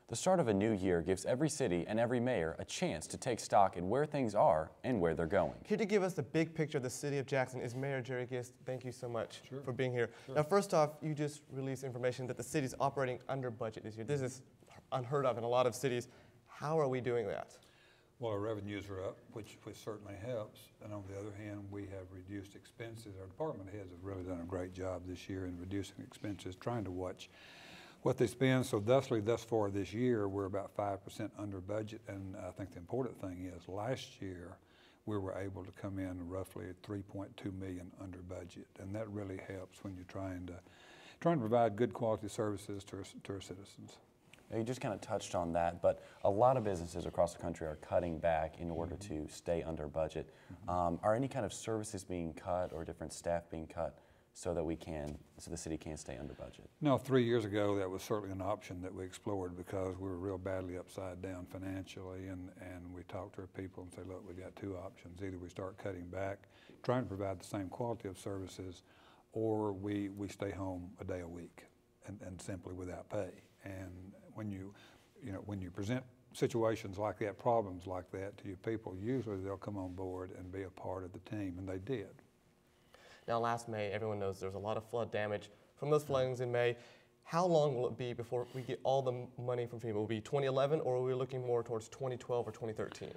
The start of a new year gives every city and every mayor a chance to take stock in where things are and where they're going. Here to give us the big picture of the city of Jackson is Mayor Jerry Gist. Thank you so much Sure. for being here. Sure. Now, first off, you just released information that the city's operating under budget this year. This is unheard of in a lot of cities. How are we doing that? Well, our revenues are up, which certainly helps. And on the other hand, we have reduced expenses. Our department heads have really done a great job this year in reducing expenses, trying to watch what they spend. So thus far this year, we're about 5% under budget. And I think the important thing is last year, we were able to come in roughly $3.2 million under budget. And that really helps when you're trying to provide good quality services to our citizens. Now, you just kind of touched on that, but a lot of businesses across the country are cutting back in order to stay under budget. Are any kind of services being cut or different staff being cut so that the city can stay under budget? No, 3 years ago, that was certainly an option that we explored because we were real badly upside down financially, and we talked to our people and said, look, we got two options. Either we start cutting back, trying to provide the same quality of services, or we stay home a day a week and simply without pay. And when you present situations like that, problems like that to your people, usually they'll come on board and be a part of the team, and they did. Now, last May, everyone knows there was a lot of flood damage from those floodings in May. How long will it be before we get all the money from FEMA? Will it be 2011, or are we looking more towards 2012 or 2013?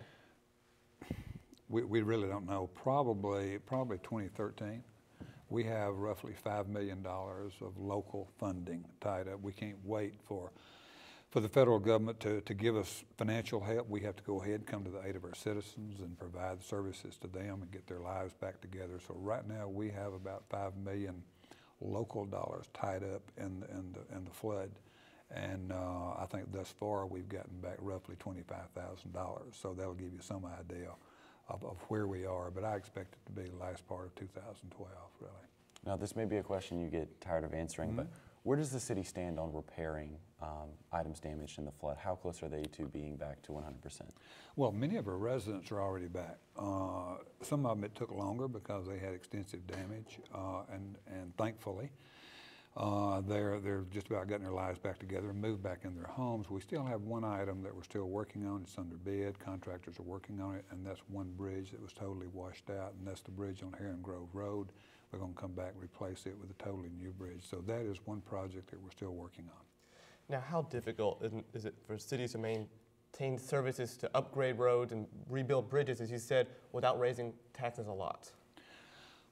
We really don't know. Probably 2013. We have roughly $5 million of local funding tied up. We can't wait for the federal government to give us financial help. We have to go ahead and come to the aid of our citizens and provide services to them and get their lives back together. So right now we have about $5 million local dollars tied up in the flood. And I think thus far we've gotten back roughly $25,000. So that'll give you some idea of where we are, but I expect it to be the last part of 2012, really. Now, this may be a question you get tired of answering, but where does the city stand on repairing items damaged in the flood? How close are they to being back to 100%? Well, many of our residents are already back. Some of them it took longer because they had extensive damage, and thankfully, they're just about getting their lives back together and moved back in their homes. We still have one item that we're still working on. It's under bid. Contractors are working on it, and that's one bridge that was totally washed out, and that's the bridge on Heron Grove Road. We're going to come back and replace it with a totally new bridge. So that is one project that we're still working on. Now, how difficult is it for cities to maintain services, to upgrade roads and rebuild bridges, as you said, without raising taxes a lot?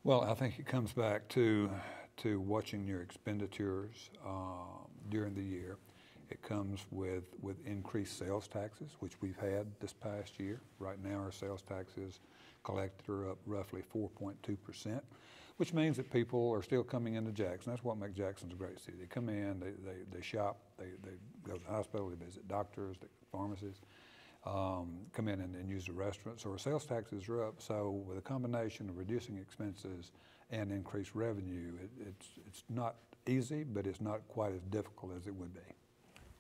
Well, I think it comes back to watching your expenditures during the year. It comes with increased sales taxes, which we've had this past year. Right now our sales taxes collected are up roughly 4.2%, which means that people are still coming into Jackson. That's what makes Jackson a great city. They come in, they shop, they go to the hospital, they visit doctors, they pharmacies, come in and use the restaurant. So our sales taxes are up. So with a combination of reducing expenses and increased revenue, it's not easy, but it's not quite as difficult as it would be.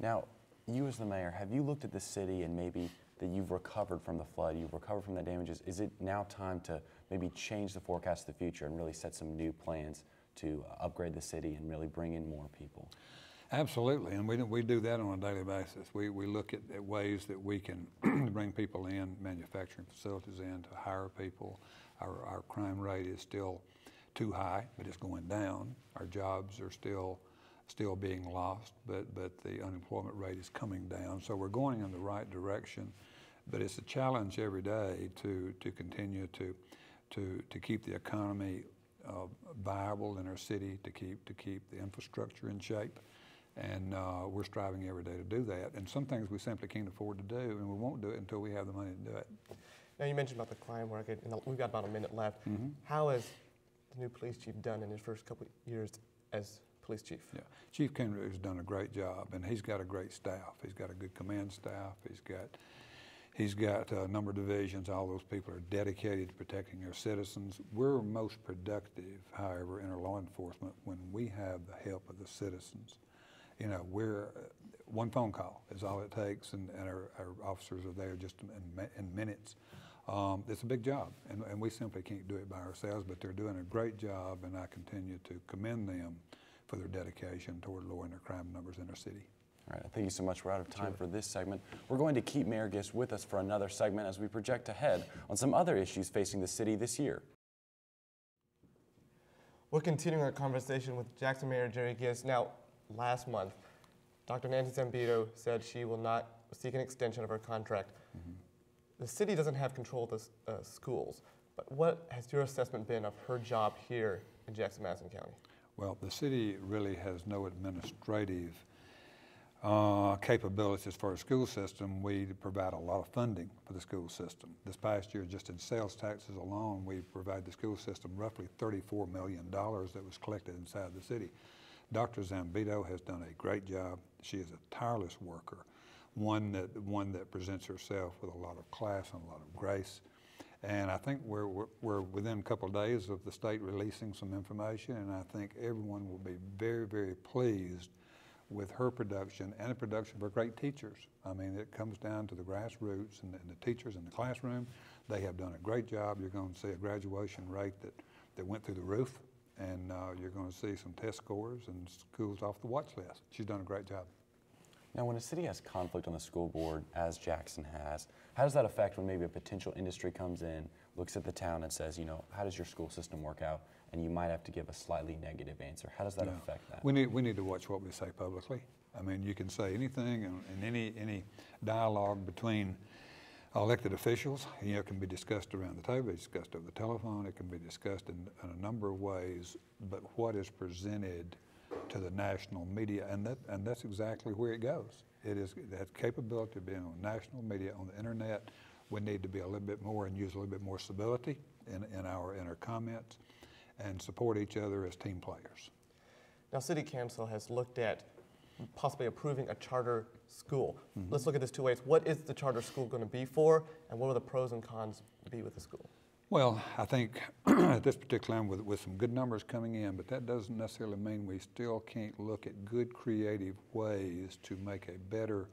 Now, you as the mayor, have you looked at the city and maybe that you've recovered from the flood, you've recovered from the damages? Is it now time to maybe change the forecast of the future and really set some new plans to upgrade the city and really bring in more people? Absolutely, and we do that on a daily basis. We look at ways that we can bring people in, manufacturing facilities in, to hire people. Our crime rate is still too high, but it's going down. Our jobs are still being lost, but the unemployment rate is coming down. So we're going in the right direction, but it's a challenge every day to continue to keep the economy viable in our city, to keep the infrastructure in shape. And we're striving every day to do that. And some things we simply can't afford to do, and we won't do it until we have the money to do it. Now, you mentioned about the crime market, and we've got about a minute left. How has the new police chief done in his first couple of years as police chief? Yeah, Chief Kendrick has done a great job, and he's got a great staff. He's got a good command staff. He's got a number of divisions. All those people are dedicated to protecting our citizens. We're most productive, however, in our law enforcement when we have the help of the citizens. You know, one phone call is all it takes, and our officers are there just in minutes. It's a big job, and we simply can't do it by ourselves, but they're doing a great job, and I continue to commend them for their dedication toward lowering their crime numbers in our city. All right, thank you so much. We're out of time for this segment. We're going to keep Mayor Gist with us for another segment as we project ahead on some other issues facing the city this year. We're continuing our conversation with Jackson Mayor Jerry Gist. Now, last month, Dr. Nancy Zambito said she will not seek an extension of her contract. The city doesn't have control of the schools, but what has your assessment been of her job here in Jackson-Madison County? Well, the city really has no administrative capabilities for a school system. We provide a lot of funding for the school system. This past year, just in sales taxes alone, we provide the school system roughly $34 million that was collected inside the city. Dr. Zambito has done a great job. She is a tireless worker, one that presents herself with a lot of class and a lot of grace. And I think we're within a couple of days of the state releasing some information, and I think everyone will be very, very pleased with her production and the production of her great teachers. I mean, it comes down to the grassroots and the teachers in the classroom. They have done a great job. You're going to see a graduation rate that went through the roof, and you're going to see some test scores and schools off the watch list. She's done a great job. Now, when a city has conflict on the school board, as Jackson has, how does that affect when maybe a potential industry comes in, looks at the town and says, you know, how does your school system work out? And you might have to give a slightly negative answer. How does that affect that? We need to watch what we say publicly. I mean, you can say anything, and any dialogue between elected officials, you know, can be discussed around the table, discussed over the telephone, it can be discussed in a number of ways, but what is presented to the national media, and that's exactly where it goes. It has capability of being on national media, on the internet. We need to be a little bit more and use a little bit more civility in our comments, and support each other as team players. Now, City Council has looked at possibly approving a charter school. Let's look at this two ways. What is the charter school going to be for, and what will the pros and cons be with the school? Well, I think at this particular time with some good numbers coming in, but that doesn't necessarily mean we still can't look at good creative ways to make a better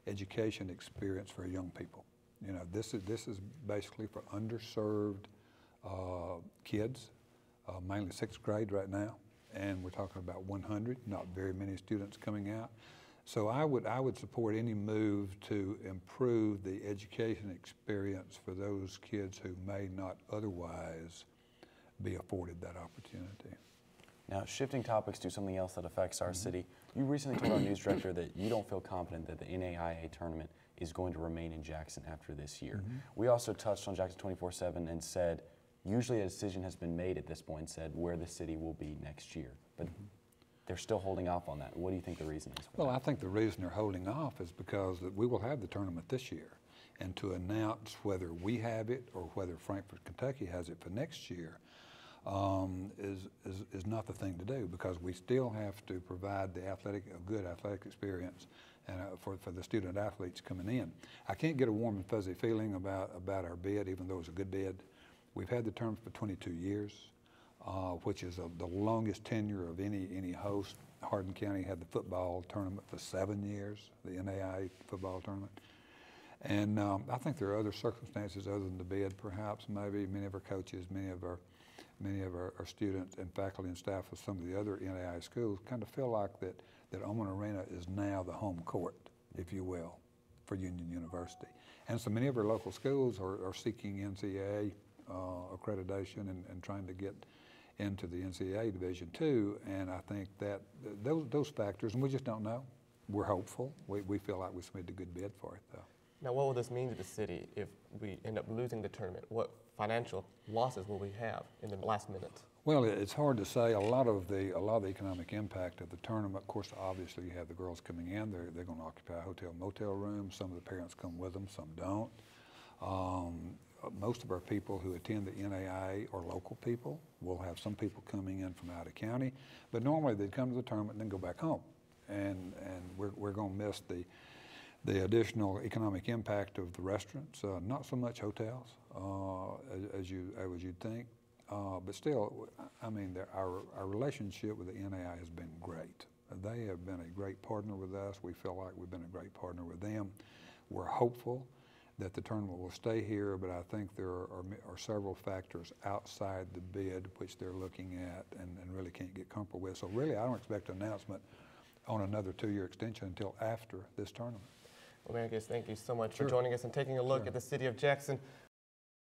education experience for young people. You know, this is basically for underserved kids, mainly sixth grade right now, and we're talking about 100, not very many students coming out. So I would support any move to improve the education experience for those kids who may not otherwise be afforded that opportunity. Now, shifting topics to something else that affects our city, you recently told our news director that you don't feel confident that the NAIA tournament is going to remain in Jackson after this year. We also touched on Jackson 24/7 and said, usually a decision has been made at this point, said where the city will be next year. But they're still holding off on that. What do you think the reason is for Well, that? I think the reason they're holding off is because that we will have the tournament this year. And to announce whether we have it or whether Frankfort, Kentucky has it for next year is not the thing to do, because we still have to provide a good athletic experience and for the student athletes coming in. I can't get a warm and fuzzy feeling about our bid, even though it's a good bid. We've had the tournament for 22 years, which is the longest tenure of any host. Hardin County had the football tournament for 7 years, the NAIA football tournament. And I think there are other circumstances other than the bid, perhaps, maybe many of our coaches, many of our students and faculty and staff of some of the other NAIA schools kind of feel like that Oman Arena is now the home court, if you will, for Union University. And so many of our local schools are seeking NCAA accreditation and trying to get into the NCAA Division II, and I think that those factors, and we just don't know. We're hopeful. We feel like we submitted a good bid for it, though. Now, what will this mean to the city if we end up losing the tournament? What financial losses will we have in the last minute? Well, it's hard to say. A lot of the economic impact of the tournament, of course, obviously you have the girls coming in. They're going to occupy hotel, motel rooms. Some of the parents come with them, some don't. Most of our people who attend the NAIA are local people. We'll have some people coming in from out of county, but normally they'd come to the tournament and then go back home. And we're going to miss the additional economic impact of the restaurants. Not so much hotels as you'd think, but still, I mean, our relationship with the NAIA has been great. They have been a great partner with us. We feel like we've been a great partner with them. We're hopeful that the tournament will stay here, but I think there are several factors outside the bid which they're looking at and really can't get comfortable with. So really, I don't expect an announcement on another 2-year extension until after this tournament. Well, Mayor Gibbs, thank you so much Sure. for joining us and taking a look Sure. at the city of Jackson.